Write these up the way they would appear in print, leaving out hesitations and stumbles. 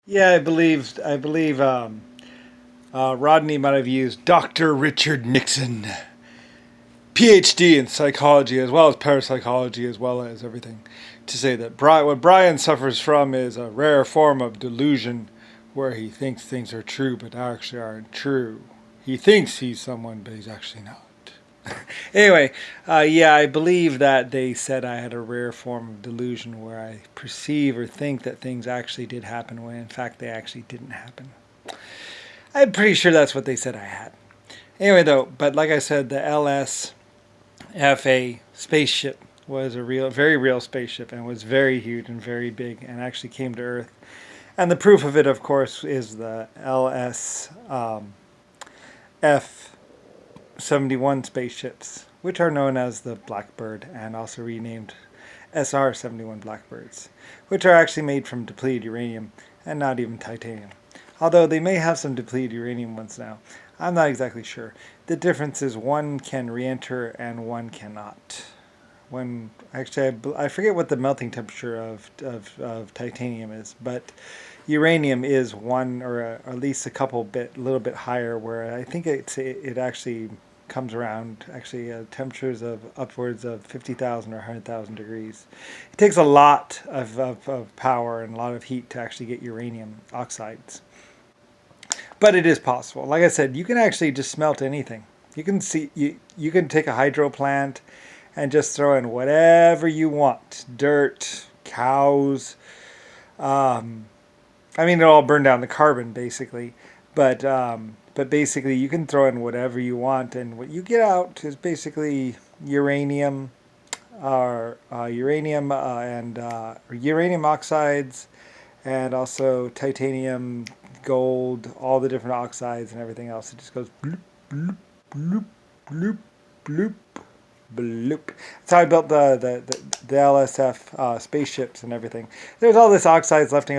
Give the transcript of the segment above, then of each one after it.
Yeah, I believe Rodney might have used Dr. Richard Nixon, PhD in psychology as well as parapsychology as well as everything, to say that what Brian suffers from is a rare form of delusion where he thinks things are true but actually aren't true. He thinks he's someone, but he's actually not. Anyway, yeah, I believe that they said I had a rare form of delusion where I perceive or think that things actually did happen when in fact they actually didn't happen. I'm pretty sure that's what they said I had. Anyway, though, but like I said, the LSFA spaceship was a real, very real spaceship and was very huge and very big and actually came to Earth. And the proof of it, of course, is the LSF-71 spaceships, which are known as the Blackbird and also renamed SR-71 Blackbirds, which are actually made from depleted uranium and not even titanium. Although they may have some depleted uranium ones now. I'm not exactly sure. The difference is one can re-enter and one cannot. When actually, I forget what the melting temperature of titanium is, but uranium is one or at least a little bit higher. Where I think it actually comes around actually temperatures of upwards of 50,000 or 100,000 degrees. It takes a lot of power and a lot of heat to actually get uranium oxides. But it is possible. Like I said, you can actually just smelt anything. You can take a hydro plant and just throw in whatever you want. Dirt, cows. I mean, it'll all burn down the carbon basically, but basically you can throw in whatever you want, and what you get out is basically uranium, or uranium oxides, and also titanium, gold, all the different oxides and everything else. It just goes bloop, bloop, bloop, bloop, bloop, bloop. That's how I built the LSF spaceships and everything. There's all this oxides left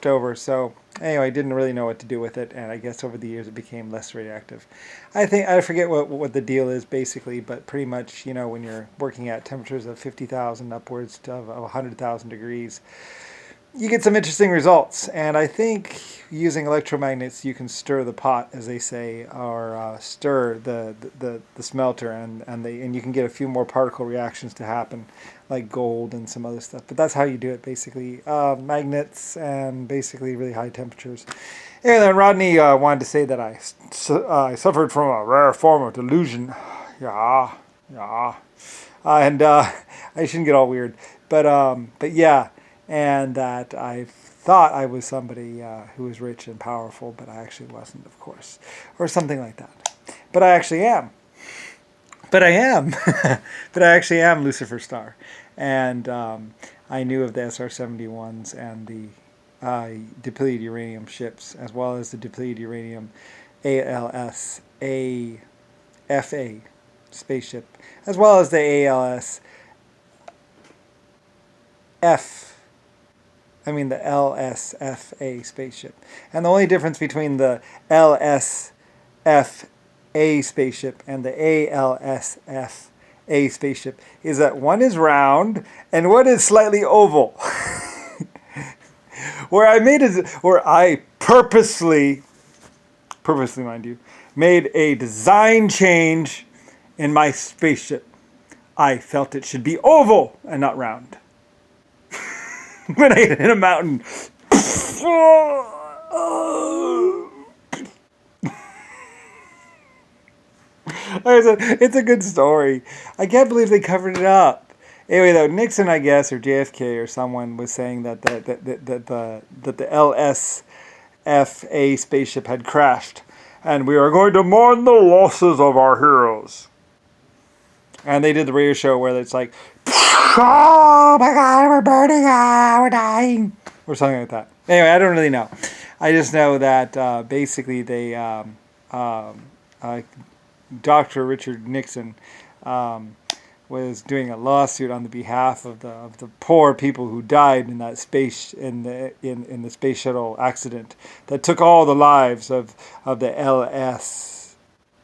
over, so anyway, I didn't really know what to do with it, and I guess over the years it became less radioactive. I forget what the deal is basically, but pretty much, when you're working at temperatures of 50,000 upwards to of 100,000 degrees, you get some interesting results. And I think using electromagnets, you can stir the pot, as they say, or stir the smelter, and you can get a few more particle reactions to happen, like gold and some other stuff. But that's how you do it, basically. Magnets and basically really high temperatures. And then Rodney wanted to say that I suffered from a rare form of delusion. Yeah, yeah. And I shouldn't get all weird, but yeah, and that I thought I was somebody who was rich and powerful, but I actually wasn't, of course, or something like that. But I actually am. But I am. But I actually am Lucifer Star, and I knew of the SR-71s and the depleted uranium ships, as well as the depleted uranium ALSAFA spaceship, as well as the ALSF. I mean the LSFA spaceship. And the only difference between the LSFA spaceship and the ALSFA spaceship is that one is round and one is slightly oval. Where I purposely mind you, made a design change in my spaceship. I felt it should be oval and not round. When I hit a mountain. It's a good story. I can't believe they covered it up. Anyway, though, Nixon, I guess, or JFK or someone was saying that the LSFA spaceship had crashed, and we are going to mourn the losses of our heroes. And they did the radio show where it's like, oh my God, we're burning, we're dying, or something like that. Anyway, I don't really know. I just know that basically Dr. Richard Nixon was doing a lawsuit on the behalf of the poor people who died in that space in the space shuttle accident that took all the lives of the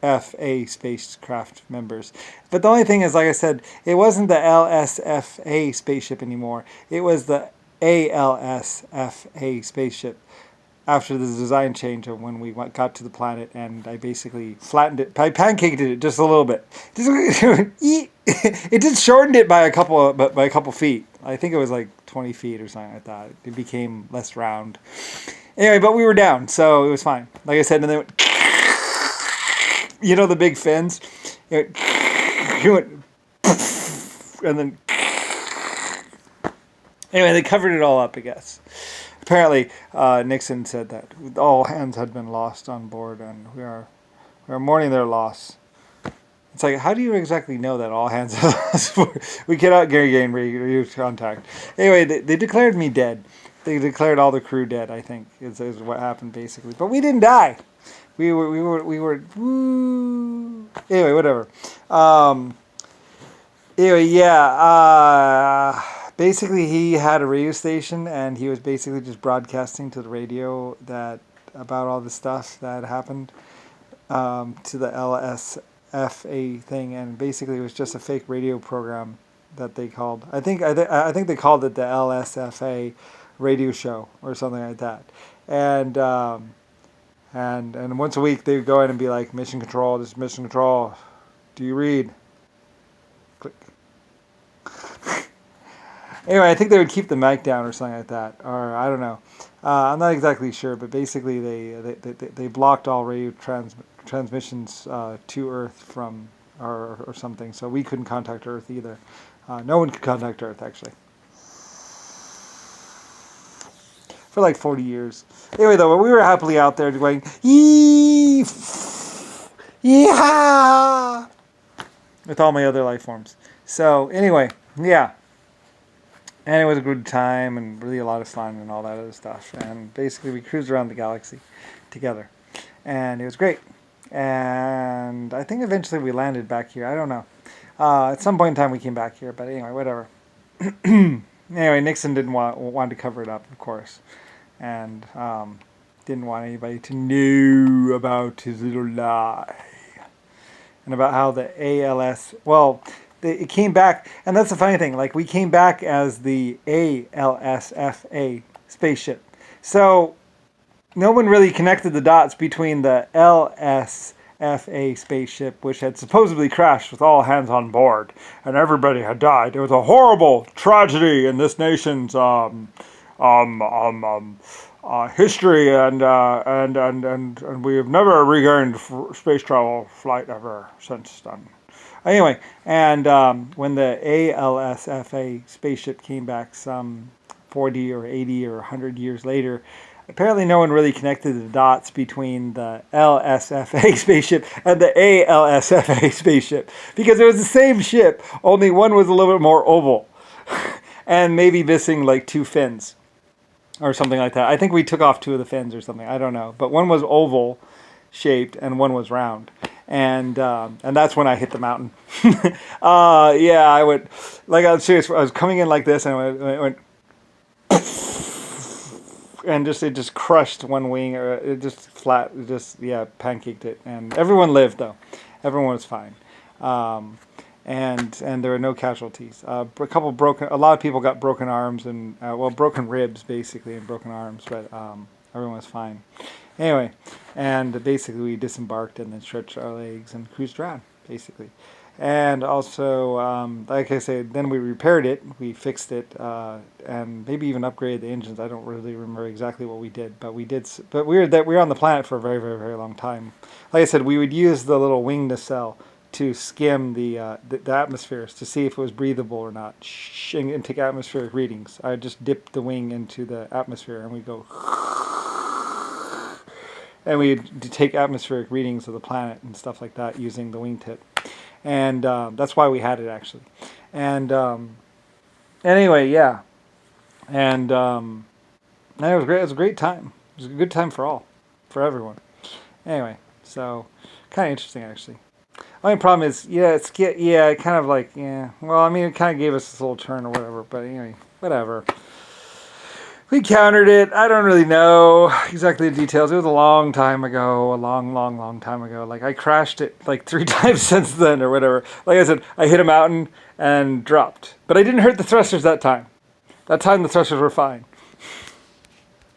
LSFA spacecraft members. But the only thing is, like I said, it wasn't the LSFA spaceship anymore. It was the ALSFA spaceship after the design change of when we got to the planet, and I basically flattened it. I pancaked it just a little bit. It just shortened it by a couple feet. I think it was like 20 feet or something like that. It became less round. Anyway, but we were down, so it was fine. Like I said, and then it went, the big fins. It went, and then anyway, they covered it all up, I guess. Apparently, Nixon said that all hands had been lost on board, and we are mourning their loss. It's like, how do you exactly know that all hands are lost? We cannot gain radio contact. Anyway, they declared me dead. They declared all the crew dead, I think, is what happened basically. But we didn't die. We were woo. Anyway, whatever. Anyway, yeah. Basically, he had a radio station, and he was basically just broadcasting to the radio about all the stuff that happened to the LSFA thing, and basically it was just a fake radio program that they called. I think they called it the LSFA radio show or something like that, and once a week they would go in and be like, "Mission Control, this is Mission Control. Do you read?" Click. Anyway, I think they would keep the mic down or something like that, or I don't know. I'm not exactly sure, but basically they blocked all radio transmissions to Earth from or something, so we couldn't contact Earth either. No one could contact Earth actually for like 40 years. Anyway, though, we were happily out there going yee, yeah, with all my other life forms. So anyway, yeah. And it was a good time and really a lot of fun and all that other stuff. And basically we cruised around the galaxy together. And it was great. And I think eventually we landed back here. I don't know. At some point in time we came back here. But anyway, whatever. Anyway, Nixon didn't want to cover it up, of course. And didn't want anybody to know about his little lie. And about how the ALS... Well... It came back, and that's the funny thing, like we came back as the ALSFA spaceship. So no one really connected the dots between the LSFA spaceship, which had supposedly crashed with all hands on board, and everybody had died. It was a horrible tragedy in this nation's history, and we have never regained space travel flight ever since then. Anyway, and when the ALSFA spaceship came back some 40 or 80 or 100 years later, apparently no one really connected the dots between the LSFA spaceship and the ALSFA spaceship, because it was the same ship, only one was a little bit more oval and maybe missing like 2 fins or something like that. I think we took off 2 of the fins or something. I don't know. But one was oval shaped and one was round. And that's when I hit the mountain. Yeah, I went, like, I'm serious. I was coming in like this, and I went and it just crushed one wing, or it just flat, pancaked it. And everyone lived, though. Everyone was fine. And there were no casualties. A lot of people got broken arms and, broken ribs, basically, and broken arms, but everyone was fine. Anyway, and basically we disembarked and then stretched our legs and cruised around, basically. And also, like I said, then we repaired it, we fixed it, and maybe even upgraded the engines. I don't really remember exactly what we did, but we did. But we were on the planet for a very, very, very long time. Like I said, we would use the little wing nacelle to skim the atmospheres to see if it was breathable or not, and take atmospheric readings. I just dip the wing into the atmosphere, and we go. And we take atmospheric readings of the planet and stuff like that using the wingtip. And that's why we had it, actually. And anyway, yeah. And it was great. It was a great time. It was a good time for everyone. Anyway, so kind of interesting, actually. Only problem is, it kind of like, well, I mean, it kind of gave us this little turn or whatever. But anyway, whatever. We countered it. I don't really know exactly the details. It was a long time ago, a long time ago. Like, I crashed it like 3 times since then or whatever. Like I said, I hit a mountain and dropped. But I didn't hurt the thrusters that time. That time the thrusters were fine.